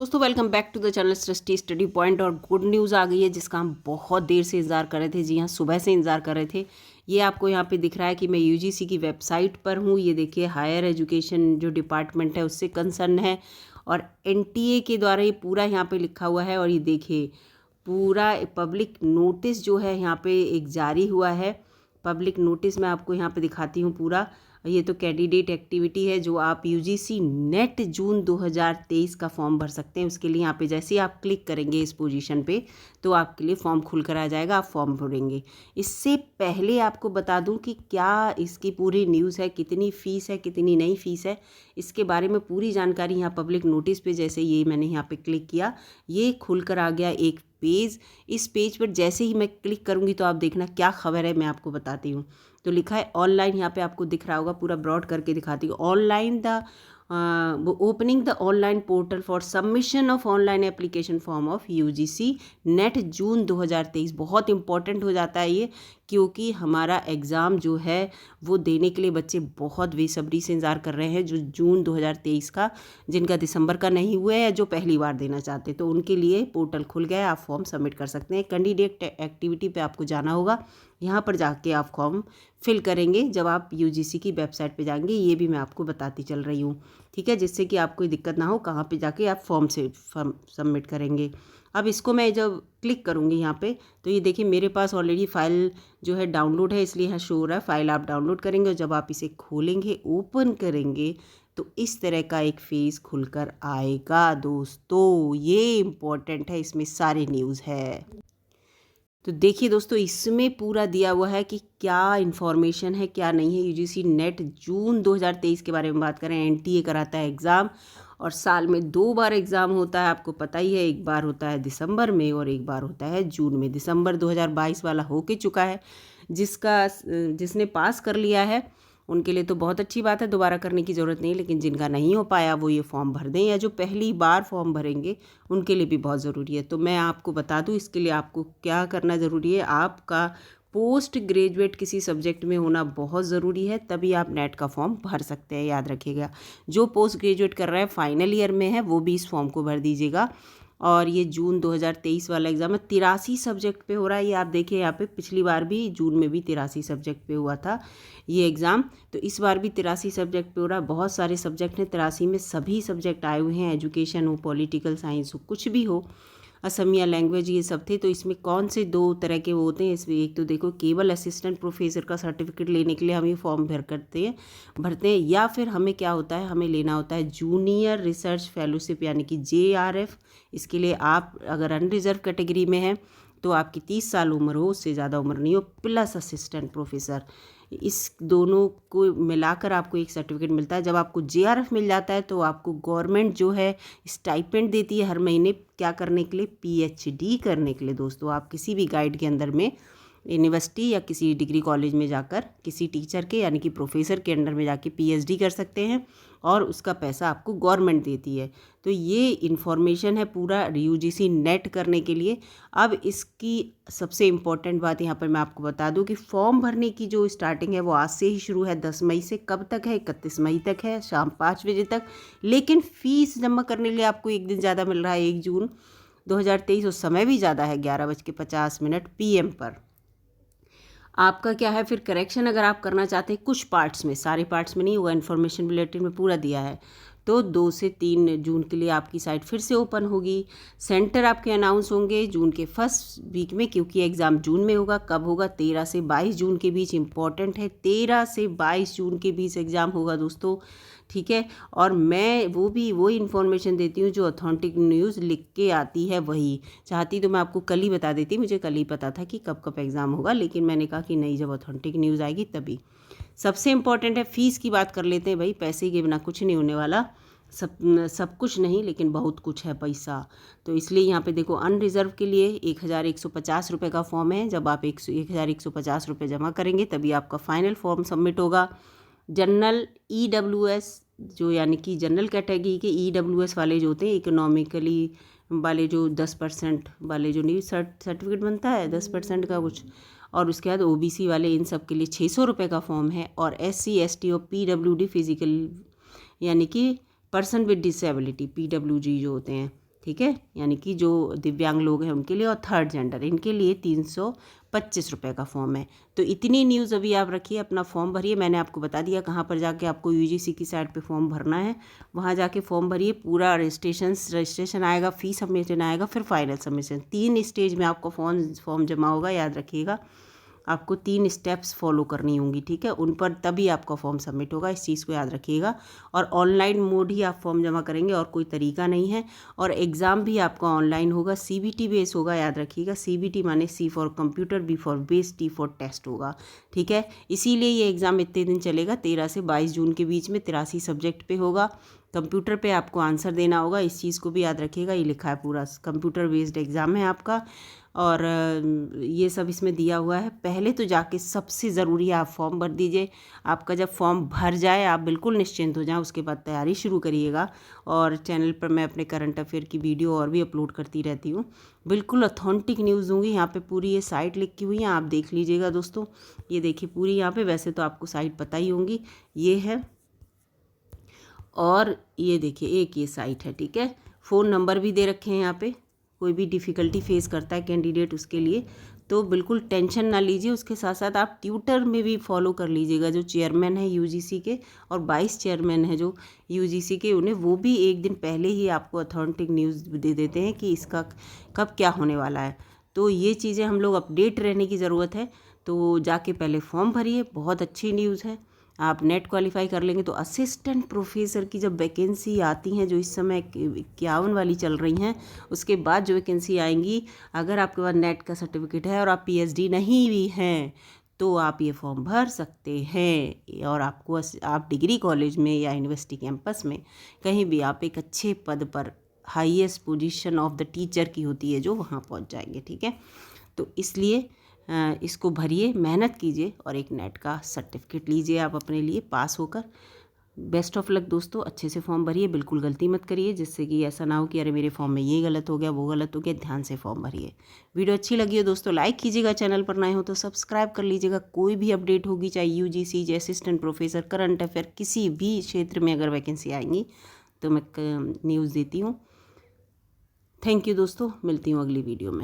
दोस्तों welcome back to the channel Srishti study point. और good news आ गई है जिसका हम बहुत देर से इंतज़ार कर रहे थे। जी हाँ, सुबह से इंतज़ार कर रहे थे। ये आपको यहाँ पे दिख रहा है कि मैं यूजीसी की वेबसाइट पर हूँ। ये देखिए, हायर एजुकेशन जो डिपार्टमेंट है उससे कंसर्न है और एनटीए के द्वारा ये पूरा यहाँ पे लिखा हुआ है। और ये देखिए, पूरा पब्लिक नोटिस जो है यहाँ पे एक जारी हुआ है। पब्लिक नोटिस मैं आपको यहाँ पे दिखाती हूँ पूरा। ये तो कैंडिडेट एक्टिविटी है जो आप यूजीसी नेट जून 2023 का फॉर्म भर सकते हैं। उसके लिए यहाँ पे जैसे ही आप क्लिक करेंगे इस पोजीशन पे तो आपके लिए फॉर्म खुल कर आ जाएगा, आप फॉर्म भरेंगे। इससे पहले आपको बता दूं कि क्या इसकी पूरी न्यूज़ है, कितनी फ़ीस है, कितनी नहीं फ़ीस है, इसके बारे में पूरी जानकारी यहाँ पब्लिक नोटिस पे जैसे ये मैंने यहाँ पे क्लिक किया, ये खुल कर आ गया एक पेज। इस पेज पर जैसे ही मैं क्लिक करूँगी तो आप देखना क्या खबर है, मैं आपको बताती हूँ। तो लिखा है ऑनलाइन, यहाँ पे आपको दिख रहा होगा, पूरा ब्रॉड करके दिखाती हूँ। Online the opening the online portal for submission of online application form of UGC NET June 2023। बहुत इंपॉर्टेंट हो जाता है ये, क्योंकि हमारा एग्ज़ाम जो है वो देने के लिए बच्चे बहुत बेसब्री से इंतज़ार कर रहे हैं, जो जून 2023 का, जिनका दिसंबर का नहीं हुआ है या जो पहली बार देना चाहते हैं, तो उनके लिए पोर्टल खुल गया है, आप फॉर्म सबमिट कर सकते हैं। कैंडिडेट एक्टिविटी पे आपको जाना होगा, यहाँ पर जाके आप फॉर्म फिल करेंगे जब आप यूजीसी की वेबसाइट पे जाएंगे। ये भी मैं आपको बताती चल रही हूँ, ठीक है, जिससे कि आपको दिक्कत ना हो कहाँ पे जाके आप फॉर्म सबमिट करेंगे। अब इसको मैं जब क्लिक करूँगी यहाँ पे तो ये देखिए मेरे पास ऑलरेडी फ़ाइल जो है डाउनलोड है, इसलिए यहाँ शो हो रहा है फ़ाइल आप डाउनलोड करेंगे। और जब आप इसे खोलेंगे, ओपन करेंगे, तो इस तरह का एक फेस खुलकर आएगा। दोस्तों ये इम्पोर्टेंट है, इसमें सारी न्यूज़ है। तो देखिए दोस्तों, इसमें पूरा दिया हुआ है कि क्या इन्फॉर्मेशन है, क्या नहीं है। यूजीसी नेट जून 2023 के बारे में बात करें। एनटीए कराता है एग्ज़ाम और साल में 2 बार एग्ज़ाम होता है, आपको पता ही है। एक बार होता है दिसंबर में और एक बार होता है जून में। दिसंबर 2022 वाला हो के चुका है। जिसने पास कर लिया है उनके लिए तो बहुत अच्छी बात है, दोबारा करने की ज़रूरत नहीं। लेकिन जिनका नहीं हो पाया वो ये फॉर्म भर दें, या जो पहली बार फॉर्म भरेंगे उनके लिए भी बहुत ज़रूरी है। तो मैं आपको बता दूं इसके लिए आपको क्या करना ज़रूरी है। आपका पोस्ट ग्रेजुएट किसी सब्जेक्ट में होना बहुत ज़रूरी है, तभी आप नेट का फॉर्म भर सकते हैं, याद रखिएगा। जो पोस्ट ग्रेजुएट कर रहा है, फाइनल ईयर में है, वो भी इस फॉर्म को भर दीजिएगा। और ये जून 2023 वाला एग्ज़ाम है, 83 सब्जेक्ट पे हो रहा है। ये आप देखिए यहाँ पे, पिछली बार भी जून में भी 83 सब्जेक्ट पे हुआ था ये एग्ज़ाम, तो इस बार भी 83 सब्जेक्ट पे हो रहा है। बहुत सारे सब्जेक्ट हैं, 83 में सभी सब्जेक्ट आए हुए हैं, एजुकेशन हो, पॉलिटिकल साइंस हो, कुछ भी हो, असमिया लैंग्वेज, ये सब थे। तो इसमें कौन से 2 तरह के वो होते हैं इसमें, एक तो देखो केवल असिस्टेंट प्रोफेसर का सर्टिफिकेट लेने के लिए हम ये फॉर्म भरते हैं, या फिर हमें क्या होता है, हमें लेना होता है जूनियर रिसर्च फेलोशिप यानी कि JRF। इसके लिए आप अगर अनरिजर्व कैटेगरी में हैं तो आपकी 30 साल उम्र हो, उससे ज़्यादा उम्र नहीं हो, प्लस असिस्टेंट प्रोफेसर, इस दोनों को मिलाकर आपको एक सर्टिफिकेट मिलता है। जब आपको JRF मिल जाता है तो आपको गवर्नमेंट जो है स्टाइपेंड देती है हर महीने, क्या करने के लिए, PhD करने के लिए। दोस्तों आप किसी भी गाइड के अंदर में, यूनिवर्सिटी या किसी डिग्री कॉलेज में जाकर किसी टीचर के यानी कि प्रोफेसर के अंडर में जाके PhD कर सकते हैं, और उसका पैसा आपको गवर्नमेंट देती है। तो ये इन्फॉर्मेशन है पूरा यूजीसी नेट करने के लिए। अब इसकी सबसे इम्पॉर्टेंट बात यहाँ पर मैं आपको बता दूँ कि फॉर्म भरने की जो स्टार्टिंग है वो आज से ही शुरू है, 10 मई से। कब तक है, 31 मई तक है, शाम 5 बजे तक। लेकिन फ़ीस जमा करने के लिए आपको एक दिन ज़्यादा मिल रहा है, 1 जून 2023, और समय भी ज़्यादा है, 11:50 PM पर। आपका क्या है फिर करेक्शन, अगर आप करना चाहते हैं कुछ पार्ट्स में, सारे पार्ट्स में नहीं होगा, इन्फॉर्मेशन बुलेटिन में पूरा दिया है, तो 2 से 3 जून के लिए आपकी साइट फिर से ओपन होगी। सेंटर आपके अनाउंस होंगे जून के फर्स्ट वीक में, क्योंकि एग्ज़ाम जून में होगा। कब होगा, 13 से 22 जून के बीच। इंपॉर्टेंट है, 13 से 22 जून के बीच एग्ज़ाम होगा दोस्तों, ठीक है। और मैं वो इन्फॉर्मेशन देती हूँ जो ऑथेंटिक न्यूज़ लिख के आती है, वही चाहती तो मैं आपको कल ही बता देती। मुझे कल ही पता था कि कब कब एग्ज़ाम होगा, लेकिन मैंने कहा कि नहीं, जब ऑथेंटिक न्यूज़ आएगी तभी। सबसे इम्पॉर्टेंट है फ़ीस की बात कर लेते हैं भाई। पैसे के बिना कुछ नहीं होने वाला, सब कुछ नहीं लेकिन बहुत कुछ है पैसा। तो इसलिए यहाँ पे देखो, अनरिज़र्व के लिए 1150 रुपये का फॉर्म है। जब आप 1150 रुपये जमा करेंगे तभी आपका फाइनल फॉर्म सबमिट होगा। जनरल EWS जो यानी कि जनरल कैटेगरी के EWS वाले जो होते हैं, इकोनॉमिकली वाले, जो 10% वाले जो नहीं सर्टिफिकेट बनता है 10% का कुछ, और उसके बाद OBC वाले, इन सब के लिए 600 रुपये का फॉर्म है। और SC ST और PWD फिजिकल यानी कि पर्सन विद डिसेबिलिटी, PWG जो होते हैं, ठीक है, यानी कि जो दिव्यांग लोग हैं उनके लिए, और थर्ड जेंडर इनके लिए 325 रुपये का फॉर्म है। तो इतनी न्यूज़ अभी आप रखिए, अपना फॉर्म भरिए। मैंने आपको बता दिया कहाँ पर जाके आपको यूजीसी की साइट पे फॉर्म भरना है, वहाँ जाके फॉर्म भरिए। पूरा रजिस्ट्रेशन आएगा, फी सबमिशन आएगा, फिर फाइनल सबमिशन। 3 स्टेज में आपका फॉर्म जमा होगा, याद रखिएगा। आपको 3 स्टेप्स फॉलो करनी होंगी, ठीक है, उन पर तभी आपका फॉर्म सबमिट होगा, इस चीज़ को याद रखिएगा। और ऑनलाइन मोड ही आप फॉर्म जमा करेंगे, और कोई तरीका नहीं है। और एग्ज़ाम भी आपका ऑनलाइन होगा, सीबीटी बेस होगा, याद रखिएगा। सीबीटी माने C for computer, B for base, T for test होगा, ठीक है। इसीलिए ये एग्ज़ाम इतने दिन चलेगा, 13 से 22 जून के बीच में। 83 सब्जेक्ट पे होगा, कंप्यूटर पे आपको आंसर देना होगा, इस चीज़ को भी याद रखिएगा। ये लिखा है पूरा कंप्यूटर बेस्ड एग्ज़ाम है आपका, और ये सब इसमें दिया हुआ है। पहले तो जाके सबसे ज़रूरी है आप फॉर्म भर दीजिए। आपका जब फॉर्म भर जाए आप बिल्कुल निश्चिंत हो जाएं, उसके बाद तैयारी शुरू करिएगा। और चैनल पर मैं अपने करंट अफेयर की वीडियो और भी अपलोड करती रहती हूँ, बिल्कुल ऑथेंटिक न्यूज़ दूँगी। यहाँ पे पूरी ये साइट लिखी हुई है, आप देख लीजिएगा दोस्तों। ये देखिए पूरी यहाँ पे, वैसे तो आपको साइट पता ही होंगी, ये है। और ये देखिए एक ये साइट है, ठीक है। फ़ोन नंबर भी दे रखे हैं यहाँ पे, कोई भी डिफ़िकल्टी फेस करता है कैंडिडेट उसके लिए, तो बिल्कुल टेंशन ना लीजिए। उसके साथ साथ आप ट्विटर में भी फॉलो कर लीजिएगा, जो चेयरमैन है यूजीसी के और 22 चेयरमैन है जो यूजीसी के, उन्हें वो भी एक दिन पहले ही आपको अथॉन्टिक न्यूज़ दे देते हैं कि इसका कब क्या होने वाला है। तो ये चीज़ें हम लोग अपडेट रहने की ज़रूरत है। तो जाके पहले फॉर्म भरिए, बहुत अच्छी न्यूज़ है। आप नेट क्वालिफाई कर लेंगे तो असिस्टेंट प्रोफेसर की जब वैकेंसी आती हैं, जो इस समय 51 वाली चल रही हैं, उसके बाद जो वैकेंसी आएंगी, अगर आपके पास नेट का सर्टिफिकेट है और आप पीएचडी नहीं भी हैं तो आप ये फॉर्म भर सकते हैं। और आपको आप डिग्री कॉलेज में या यूनिवर्सिटी कैंपस में कहीं भी आप एक अच्छे पद पर, highest position of the teacher की होती है जो, वहाँ पहुँच जाएंगे, ठीक है। तो इसलिए इसको भरिए, मेहनत कीजिए और एक नेट का सर्टिफिकेट लीजिए आप अपने लिए पास होकर। बेस्ट ऑफ लक दोस्तों, अच्छे से फॉर्म भरिए, बिल्कुल गलती मत करिए, जिससे कि ऐसा ना हो कि अरे मेरे फॉर्म में ये गलत हो गया, वो गलत हो गया। ध्यान से फॉर्म भरिए। वीडियो अच्छी लगी हो दोस्तों लाइक कीजिएगा, चैनल पर नए हो तो सब्सक्राइब कर लीजिएगा। कोई भी अपडेट होगी, चाहे यूजीसी, चाहे असिस्टेंट प्रोफेसर, करंट अफेयर, किसी भी क्षेत्र में अगर वैकेंसी आएंगी तो मैं न्यूज़ देती हूँ। थैंक यू दोस्तों, मिलती हूँ अगली वीडियो में।